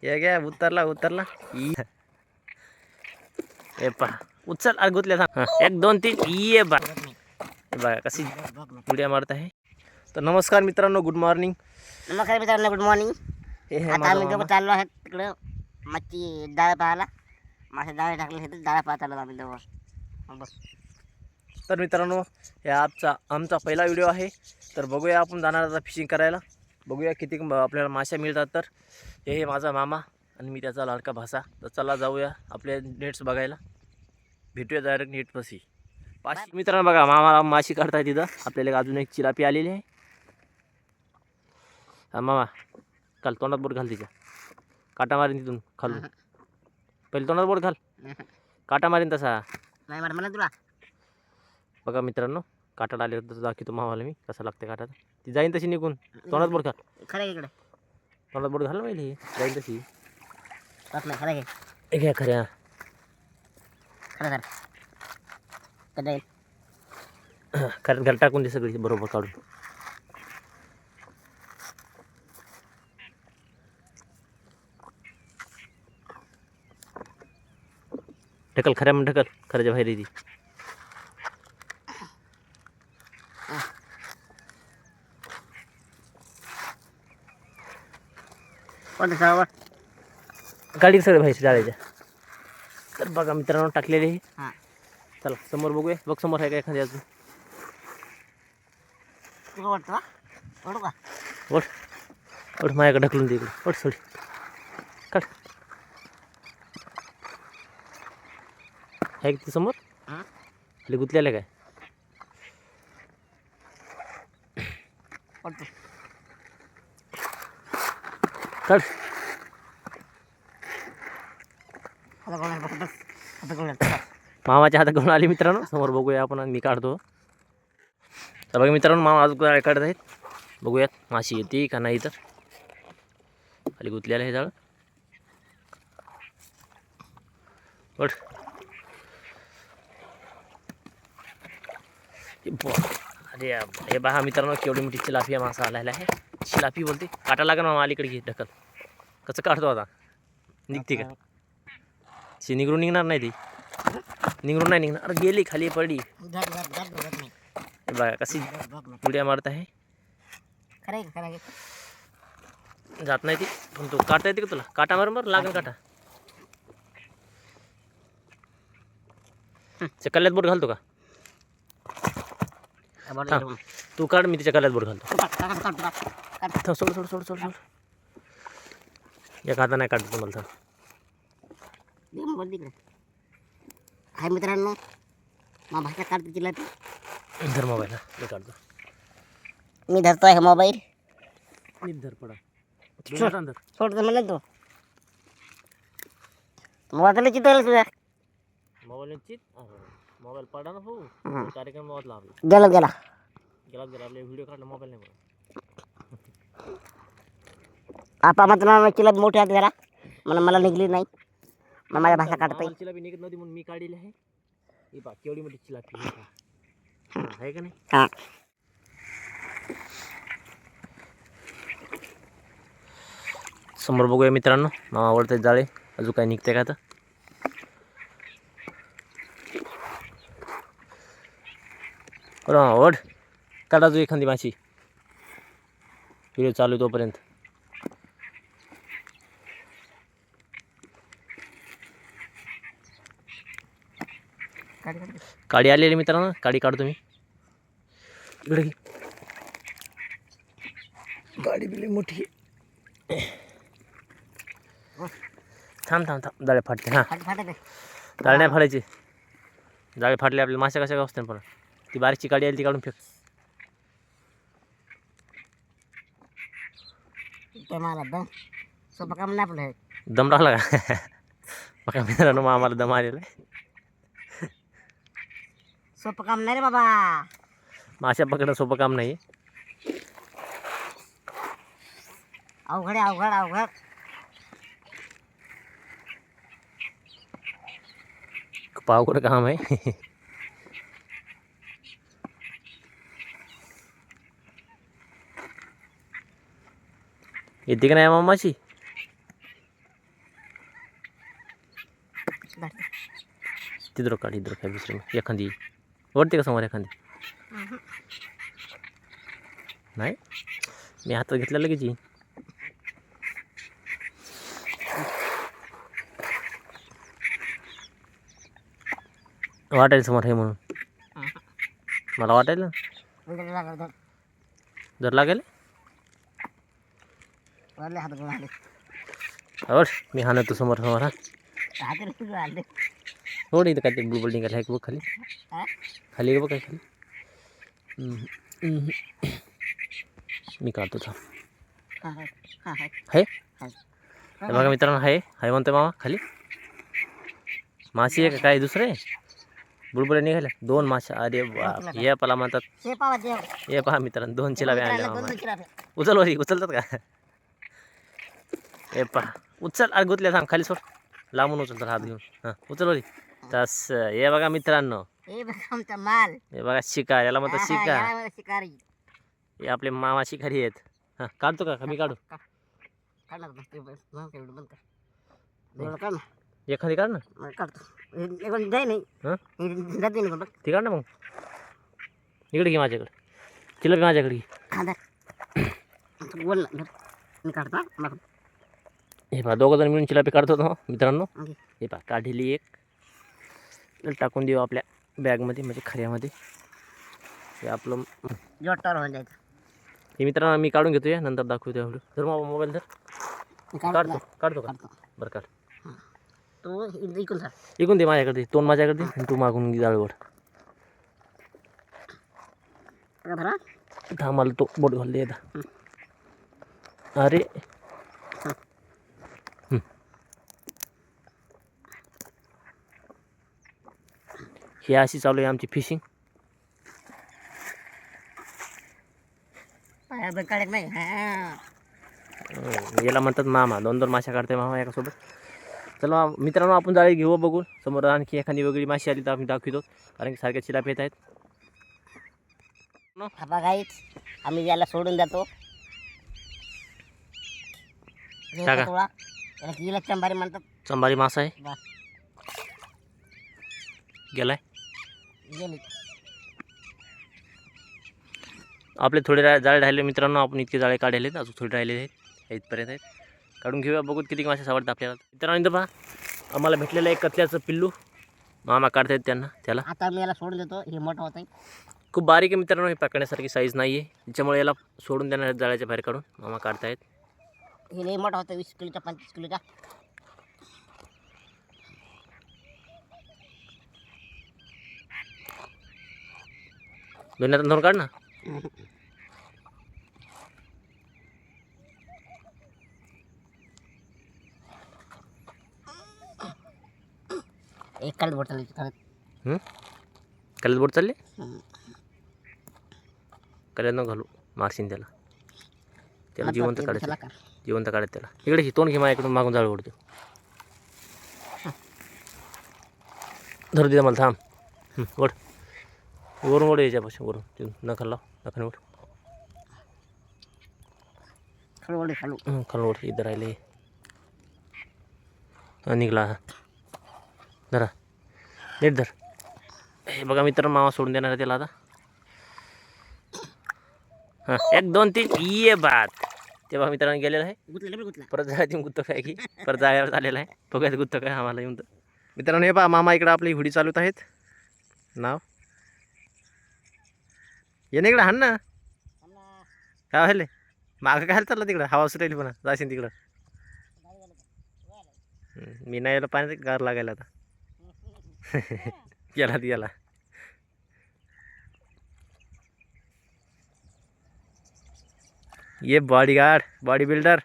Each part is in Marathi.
ये घ्या उतरला उतरला ए पा उचल गुतल्या सांग 1 2 3 ये बघा कशी उड्या मारत आहे. तर नमस्कार मित्रांनो, गुड मॉर्निंग. नमस्कार मित्रांनो, गुड मॉर्निंग. हे आता माझा आम्ही मामा. दोघं चाललो आहे तिकडं मच्छी डाळ पाहायला. मासे डाळ टाकले तिथे डाळ पाहत आलो आम्ही दोघं. बस तर मित्रांनो, हे आमचा पहिला व्हिडिओ आहे. तर बघूया, आपण जाणार आता फिशिंग करायला. बघूया किती आपल्याला मासे मिळतात. तर हे माझा मामा आणि मी त्याचा लाडका भासा. तर चला जाऊया आपल्या नेट्स बघायला. भेटूया डायरेक्ट नेटपाशी. पाशी मित्रांनो बघा, मामा माशी काढताय तिथं. आपल्याला अजून एक चिलापी आलेली आहे. हा मामा, काल तोंडात बोट घाल, तिच्या काटा मारीन तिथून खालून. पहिले तोंडात बोट घाल, काटा मारीन तसा. नाही म्हणा तुला. बघा मित्रांनो, काटा आले तर दाखवतो मामाला मी कसं लागते काटा. ती जाईन तशी निघून. तोंडात बोट घाल, खरं इकडे तोंडात बोट घाल पाहिजे, जाईन तशी. नाही खरं घे, हे घ्या खऱ्या खरं खरं कदा येईल. खऱ्यात घाल, टाकून दे सगळी बरोबर काढून. ढकल खऱ्या म्हणून ढकल, खऱ्याच्या बाहेर ती. कोणतं सवय गाडी सगळं बाहेर जाळ्याच्या. तर बघा मित्रांनो, टाकलेले हे. हां चला समोर बघूया. बघ समोर आहे का एखादी अजून. तुला वाटतं ओढू का? ओढ ओढ, माझ्याकडे ढकलून दे इकडे. ओढ सोडी काढ. आहे किती समोर खाली गुतलेलं काय? ओढतो काढ. आता कोण बस आता कोण मामाच्या हातात घेऊन आली मित्रांनो. समोर बघूया आपण, मी काढतो. तर बघा मित्रांनो, मामा अजून काय काढत आहेत. बघूयात माशी येते का नाही. तर खाली गुतलेलं आहे जाळ. ओढ. अरे हे बघा मित्रांनो, केवढी मोठी चिलापी मासा आलेला आहे. चिलापी बोलते, काटा लागेल मामा. अलीकडे घे ढकल. कसं काढतो आता, निघते का? शी निघून निघणार नाही ती. निघून नाही निघणार. अरे गेली, खाली पडली. बघा कशी उड्या मारत आहे. खरं खरं जात नाही ती. पण तू काढता येते का तुला? काटा मारून बरं, लागेल काटा. कल्ल्यात बोट घालतो का? तू काढ, मी तिच्या कल्ल्यात बोट घालतो. सोड सोड सोड सोड सोड. एक हाता नाही काढतो तुम्हाला. हाय मित्रांनो, मा भाषा काढते तिला. धर मोबाईल. मी काढतो. मी धरतो आहे मोबाईल. मी धर पडा. सोडतो म्हणलं तो मोबाईल चित्र तुझ्या. मोबाईल मोबाईल पडा ना भाऊ. कार्यक्रम मोबाईल आपला गेला गेला गेला गेला. आपले व्हिडिओ काढला, मोबाईल नाही बघा. आपा मात्र चिला मोठी आहेत जरा. मला निघली नाही. मग माझ्या भाषा काढतोय. चिलापी निघत नव्हती म्हणून मी काढली आहे. ही पा केवढी मोठी चिलापी आहे का नाही. हां समोर बघूया मित्रांनो, मामा आवडते जाळे. अजून काय निघते का? आता ओढ काढा तू एखादी माशी. व्हिडिओ चालू आहे तोपर्यंत. काडी आलेली मित्रांनो, काडी काढतो मी. इकडे घे. गाडी बिली मोठी. थांब थांब थांब, जाळे फाटते. हां, जाळे नाही फाडायचे. जाळे फाटले आपल्याला मासे कशा का असते. पण ती बारीकची काडी आली, ती काढून फेक. मला दम सोपं काम नाही आपलं. दम लागला का? बघा मित्रांनो, आम्हाला दम आलेला आहे. सोपं काम नाही रे बाबा. माशा पकडणं सोपं काम नाही. अवघड अवघड अवघड. खूप अवघड काम आहे. येते का नाही मामाची? तिथं काढ, इथं काय दुसरं एखादी वरती का समोर एखादी नाही, मी हातात घेतलं लगेच येईन. वाटायला समोर हे म्हणून मला वाटायला जर लागेल आवड मी हाणत तो समोर समोर. हा हो इथं काय ते बुलबुल निघाले आहे बघ खाली, खाली बघ काय खाली. मी काढतो थांब. आहे बघा मित्रांनो, आहे म्हणतोय मामा खाली. माशी आहे का काय दुसरं आहे? बुलबुल्या निघाल्या 2 माशा. अरे बाप, हे पला म्हणतात. हे पहा मित्रांनो 2 चिलाव्या आणल्या मामा. उचल वरी, उचलतात का? हे पहा उचल. अरे गुतल्या थांब, खाली सोड, लांबून उचलतात हात घेऊन. हां उचल वरी. तसं हे बघा मित्रांनो, हे बघा शिकार, याला म्हणतात शिकार. हे आपले मामा शिकारी आहेत. हां काढतो का मी काढू? एखादी काढ ना. ती काढ ना मग. इकडे घे माझ्याकडे, तिला बी माझ्याकडे घे. हे पहा 2 जण मिळून चिलापी काढतो ना मित्रांनो. हे पहा काढली एक, टाकून देऊ आपल्या बॅगमध्ये म्हणजे खऱ्यामध्ये. हे आपलं हे मित्रांनो मी काढून घेतो, या नंतर दाखवतो व्हिडिओ. तर मग मोबाईल तर काढतो का? बरं काढ. इकून दे माझ्याकडे, तोंड माझ्याकडे आणि तू मागून जाळवड. थांबाला तो बोट घाल दे आता. अरे ही अशी चालू आहे आमची फिशिंग. याला म्हणतात मामा. 2 माशा काढते मामा एकासोबत. चला मित्रांनो आपण जाळी घेऊ बघून. समोर आणखी एखादी वेगळी माशी आली तर आम्ही दाखवतो, कारण की सारख्या चिलाप येत आहेत. आम्ही याला सोडून जातो. चंबारी म्हणतात. चंबारी मासा आहे. गेलाय. आपले थोडे जाळे राहिले मित्रांनो, आपण इतके जाळे काढले आहेत, अजून थोडे राहिले आहेत, इथपर्यंत आहेत. काढून घेऊया, बघू किती मासे सावडतात आपल्याला. मित्रांनो इथं पहा आम्हाला भेटलेलं एक कतल्याचं पिल्लू मामा काढतायत त्याला. आता मी याला सोडून देतो. हे मोठं होत आहे, खूप बारीक आहे मित्रांनो. हे पकडण्यासारखी साईज नाही आहे, त्याच्यामुळे याला सोडून देणार जाळ्याच्या बाहेर काढून मामा काढतायत. हे लई मोठं होतं, 20 किलोचा 25 किलोचा. दोन्ही धरून काढ ना. एक काढत बोट चालली कल्यात बोट चालली. कल्यात न घालू, मारशीन त्याला जिवंत काढायचं. जिवंत काढत त्याला. इकडे तोंड घे माझ्याकडून, मागून जाळ ओढतो. धरू दे मला, थांब. ओढ वरून, ओढ याच्यापासून वरून, तिथून नखा लाव, नखाने ओढ. खालून ओढ. इथं राहिले निघला. धरा नीट धर. हे बघा मित्र मामा सोडून देणार आहे त्याला आता. हां 1 2 3 ये बात. तेव्हा मित्रांनो गेलेला आहे. परत जायचं गुत्त काय की परत जायवर आलेला आहे. बघायचं गुत्त काय आम्हाला येऊन. तर मित्रांनो हे पहा मामा इकडं आपली हुडी चालवत आहेत. नाव ये ना इकडं, हाण ना. काय व्हायले मागं काय चाललं तिकडं? हवा सुटायली पण जाशील तिकडं. मी नाही याला पाण्यात गार लागायला आता. गेला ये बॉडीगार्ड, बॉडी बिल्डर.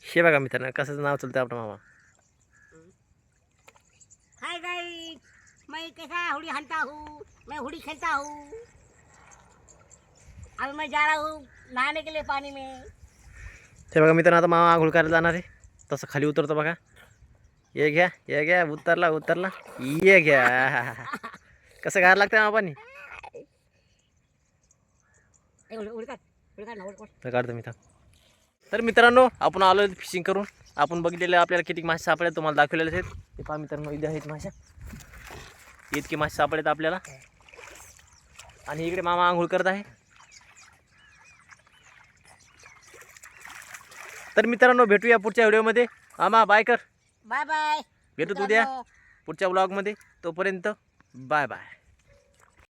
हे बघा मित्रांनो कसं नाव चलतं आपलं मामा. हाय गाइस, मैं कैसा हुडी हंता हूँ, मैं हुडी खेलता हूँ. अब मैं जा रहा हूँ नहाने के लिए पानी में. हे बघा मित्रांनो आता मामा आंघोळ करायला जाणार आहे. तसं खाली उतरतो बघा. ये घ्या उतरला. ये घ्या. कसं गार लागतं मामा पाणी. काढतो मी. तर मित्रांनो आपण आलो फिशिंग करून आपण बघितलेले आपल्याला किती मासे सापडले तुम्हाला दाखवलेले आहेत. हे पहा मित्रांनो, इथे आहेत मासे, इतके मासे सापडलेत आपल्याला. आणि इकडे मामा आंघोळ करत आहे. तर मित्रांनो, भेटूया पुढच्या व्हिडिओमध्ये. मामा बाय कर. Bye bye. भेटू उद्या पुढच्या व्लॉगमध्ये. तोपर्यंत बाय बाय.